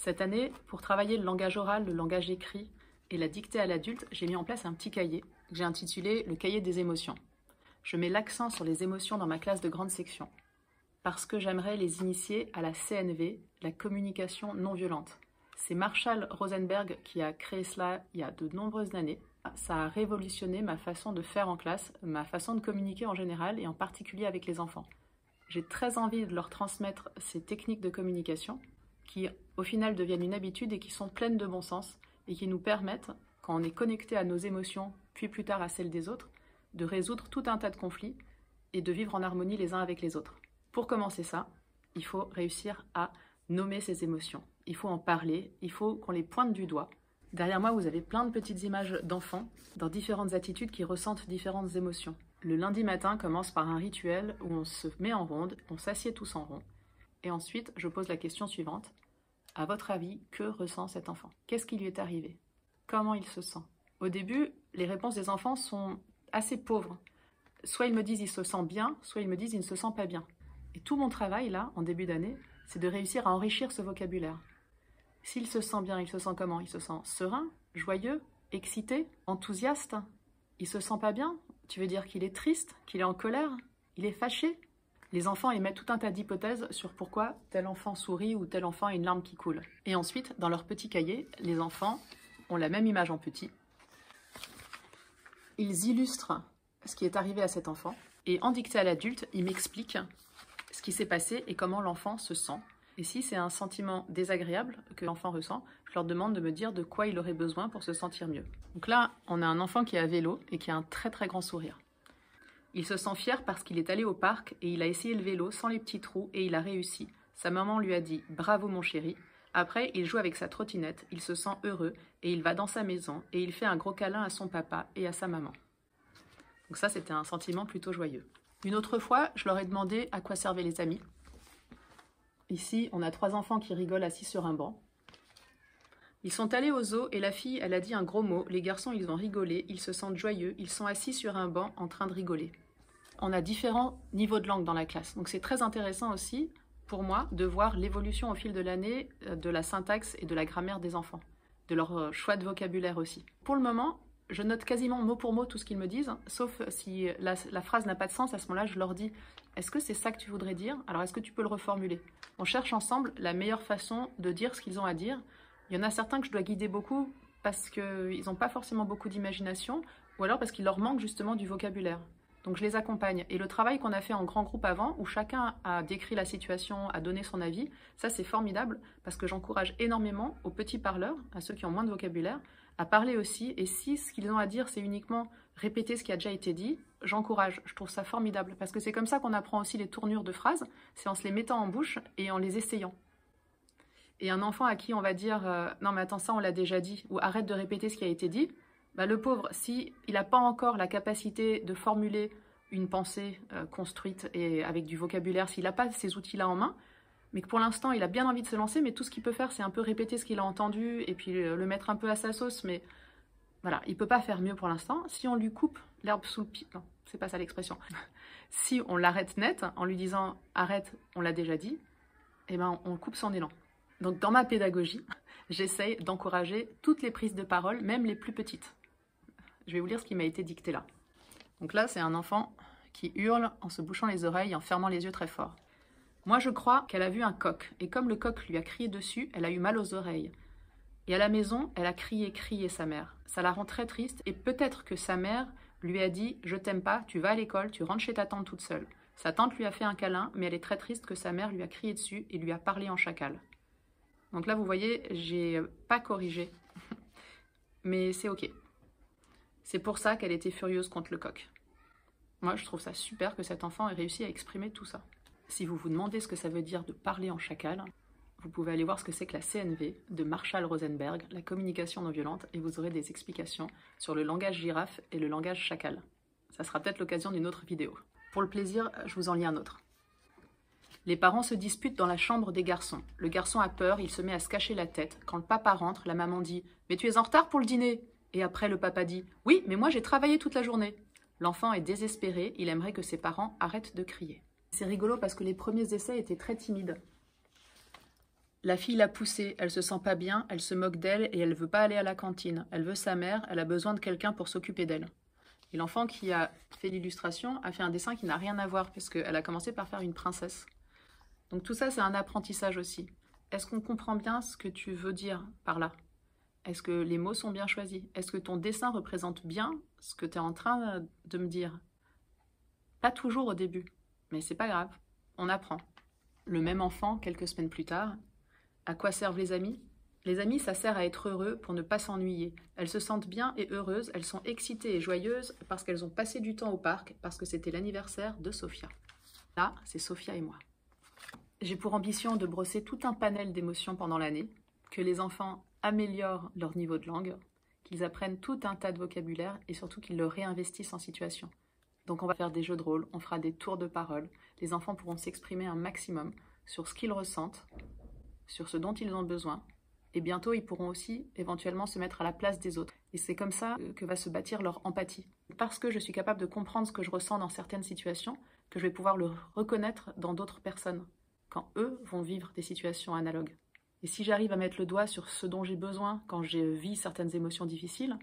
Cette année, pour travailler le langage oral, le langage écrit et la dictée à l'adulte, j'ai mis en place un petit cahier que j'ai intitulé « Le cahier des émotions ». Je mets l'accent sur les émotions dans ma classe de grande section parce que j'aimerais les initier à la CNV, la communication non violente. C'est Marshall Rosenberg qui a créé cela il y a de nombreuses années. Ça a révolutionné ma façon de faire en classe, ma façon de communiquer en général et en particulier avec les enfants. J'ai très envie de leur transmettre ces techniques de communication qui, au final, deviennent une habitude et qui sont pleines de bon sens et qui nous permettent, quand on est connecté à nos émotions, puis plus tard à celles des autres, de résoudre tout un tas de conflits et de vivre en harmonie les uns avec les autres. Pour commencer ça, il faut réussir à nommer ses émotions. Il faut en parler, il faut qu'on les pointe du doigt. Derrière moi, vous avez plein de petites images d'enfants dans différentes attitudes qui ressentent différentes émotions. Le lundi matin commence par un rituel où on se met en ronde, on s'assied tous en rond. Et ensuite, je pose la question suivante. À votre avis, que ressent cet enfant? Qu'est-ce qui lui est arrivé? Comment il se sent? Au début, les réponses des enfants sont assez pauvres. Soit ils me disent il se sent bien, soit ils me disent il ne se sent pas bien. Et tout mon travail, là, en début d'année, c'est de réussir à enrichir ce vocabulaire. S'il se sent bien, il se sent comment? Il se sent serein, joyeux, excité, enthousiaste? Il se sent pas bien? Tu veux dire qu'il est triste, qu'il est en colère, il est fâché? Les enfants émettent tout un tas d'hypothèses sur pourquoi tel enfant sourit ou tel enfant a une larme qui coule. Et ensuite, dans leur petit cahier, les enfants ont la même image en petit. Ils illustrent ce qui est arrivé à cet enfant. Et en dictée à l'adulte, ils m'expliquent ce qui s'est passé et comment l'enfant se sent. Et si c'est un sentiment désagréable que l'enfant ressent, je leur demande de me dire de quoi il aurait besoin pour se sentir mieux. Donc là, on a un enfant qui est à vélo et qui a un très très grand sourire. Il se sent fier parce qu'il est allé au parc et il a essayé le vélo sans les petits trous et il a réussi. Sa maman lui a dit « Bravo mon chéri ». Après, il joue avec sa trottinette, il se sent heureux et il va dans sa maison et il fait un gros câlin à son papa et à sa maman. Donc ça, c'était un sentiment plutôt joyeux. Une autre fois, je leur ai demandé à quoi servaient les amis. Ici, on a 3 enfants qui rigolent assis sur un banc. Ils sont allés au zoo et la fille, elle a dit un gros mot. Les garçons, ils ont rigolé, ils se sentent joyeux, ils sont assis sur un banc en train de rigoler. On a différents niveaux de langue dans la classe. Donc c'est très intéressant aussi, pour moi, de voir l'évolution au fil de l'année de la syntaxe et de la grammaire des enfants, de leur choix de vocabulaire aussi. Pour le moment, je note quasiment mot pour mot tout ce qu'ils me disent, sauf si la phrase n'a pas de sens. À ce moment-là, je leur dis « Est-ce que c'est ça que tu voudrais dire? Alors, est-ce que tu peux le reformuler ?» On cherche ensemble la meilleure façon de dire ce qu'ils ont à dire. Il y en a certains que je dois guider beaucoup parce qu'ils n'ont pas forcément beaucoup d'imagination ou alors parce qu'il leur manque justement du vocabulaire. Donc, je les accompagne. Et le travail qu'on a fait en grand groupe avant, où chacun a décrit la situation, a donné son avis, ça, c'est formidable parce que j'encourage énormément aux petits parleurs, à ceux qui ont moins de vocabulaire, à parler aussi, et si ce qu'ils ont à dire, c'est uniquement répéter ce qui a déjà été dit, j'encourage, je trouve ça formidable, parce que c'est comme ça qu'on apprend aussi les tournures de phrases, c'est en se les mettant en bouche et en les essayant. Et un enfant à qui on va dire « Non mais attends, ça on l'a déjà dit » ou « Arrête de répéter ce qui a été dit », bah, le pauvre, s'il n'a pas encore la capacité de formuler une pensée construite et avec du vocabulaire, s'il n'a pas ces outils-là en main, mais que pour l'instant, il a bien envie de se lancer, mais tout ce qu'il peut faire, c'est un peu répéter ce qu'il a entendu et puis le mettre un peu à sa sauce, mais voilà, il ne peut pas faire mieux pour l'instant. Si on lui coupe l'herbe sous le pied, non, c'est pas ça l'expression, si on l'arrête net, en lui disant « arrête, on l'a déjà dit », eh ben, on coupe son élan. Donc dans ma pédagogie, j'essaye d'encourager toutes les prises de parole, même les plus petites. Je vais vous lire ce qui m'a été dicté là. Donc là, c'est un enfant qui hurle en se bouchant les oreilles et en fermant les yeux très fort. Moi, je crois qu'elle a vu un coq, et comme le coq lui a crié dessus, elle a eu mal aux oreilles. Et à la maison, elle a crié sa mère. Ça la rend très triste, et peut-être que sa mère lui a dit « Je t'aime pas, tu vas à l'école, tu rentres chez ta tante toute seule ». Sa tante lui a fait un câlin, mais elle est très triste que sa mère lui a crié dessus et lui a parlé en chacal. Donc là, vous voyez, j'ai pas corrigé, mais c'est ok. C'est pour ça qu'elle était furieuse contre le coq. Moi, je trouve ça super que cet enfant ait réussi à exprimer tout ça. Si vous vous demandez ce que ça veut dire de parler en chacal, vous pouvez aller voir ce que c'est que la CNV de Marshall Rosenberg, la communication non violente, et vous aurez des explications sur le langage girafe et le langage chacal. Ça sera peut-être l'occasion d'une autre vidéo. Pour le plaisir, je vous en lis un autre. Les parents se disputent dans la chambre des garçons. Le garçon a peur, il se met à se cacher la tête. Quand le papa rentre, la maman dit « Mais tu es en retard pour le dîner ?» Et après, le papa dit « Oui, mais moi j'ai travaillé toute la journée. » L'enfant est désespéré, il aimerait que ses parents arrêtent de crier. C'est rigolo parce que les premiers essais étaient très timides. La fille l'a poussée, elle se sent pas bien, elle se moque d'elle et elle veut pas aller à la cantine. Elle veut sa mère, elle a besoin de quelqu'un pour s'occuper d'elle. Et l'enfant qui a fait l'illustration a fait un dessin qui n'a rien à voir, parce qu'elle a commencé par faire une princesse. Donc tout ça, c'est un apprentissage aussi. Est-ce qu'on comprend bien ce que tu veux dire par là? Est-ce que les mots sont bien choisis? Est-ce que ton dessin représente bien ce que tu es en train de me dire? Pas toujours au début, mais c'est pas grave, on apprend. Le même enfant, quelques semaines plus tard, à quoi servent les amis? Les amis, ça sert à être heureux pour ne pas s'ennuyer. Elles se sentent bien et heureuses, elles sont excitées et joyeuses parce qu'elles ont passé du temps au parc, parce que c'était l'anniversaire de Sophia. Là, c'est Sophia et moi. J'ai pour ambition de brosser tout un panel d'émotions pendant l'année, que les enfants améliorent leur niveau de langue, qu'ils apprennent tout un tas de vocabulaire et surtout qu'ils le réinvestissent en situation. Donc on va faire des jeux de rôle, on fera des tours de parole, les enfants pourront s'exprimer un maximum sur ce qu'ils ressentent, sur ce dont ils ont besoin, et bientôt ils pourront aussi éventuellement se mettre à la place des autres. Et c'est comme ça que va se bâtir leur empathie. Parce que je suis capable de comprendre ce que je ressens dans certaines situations, que je vais pouvoir le reconnaître dans d'autres personnes, quand eux vont vivre des situations analogues. Et si j'arrive à mettre le doigt sur ce dont j'ai besoin quand je vis certaines émotions difficiles,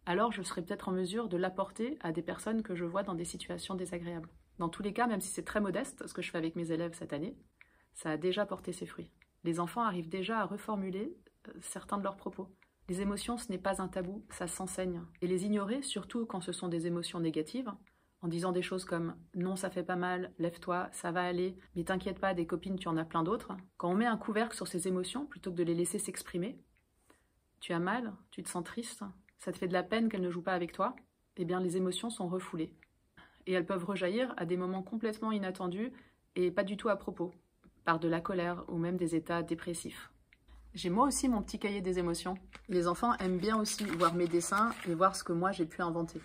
alors je serai peut-être en mesure de l'apporter à des personnes que je vois dans des situations désagréables. Dans tous les cas, même si c'est très modeste, ce que je fais avec mes élèves cette année, ça a déjà porté ses fruits. Les enfants arrivent déjà à reformuler certains de leurs propos. Les émotions, ce n'est pas un tabou, ça s'enseigne. Et les ignorer, surtout quand ce sont des émotions négatives, en disant des choses comme « non, ça fait pas mal, lève-toi, ça va aller, mais t'inquiète pas, des copines, tu en as plein d'autres ». Quand on met un couvercle sur ces émotions, plutôt que de les laisser s'exprimer, tu as mal, tu te sens triste, ça te fait de la peine qu'elle ne joue pas avec toi, eh bien les émotions sont refoulées. Et elles peuvent rejaillir à des moments complètement inattendus et pas du tout à propos, par de la colère ou même des états dépressifs. J'ai moi aussi mon petit cahier des émotions. Les enfants aiment bien aussi voir mes dessins et voir ce que moi j'ai pu inventer.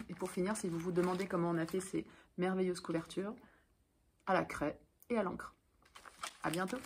Et pour finir, si vous vous demandez comment on a fait ces merveilleuses couvertures, à la craie et à l'encre. À bientôt!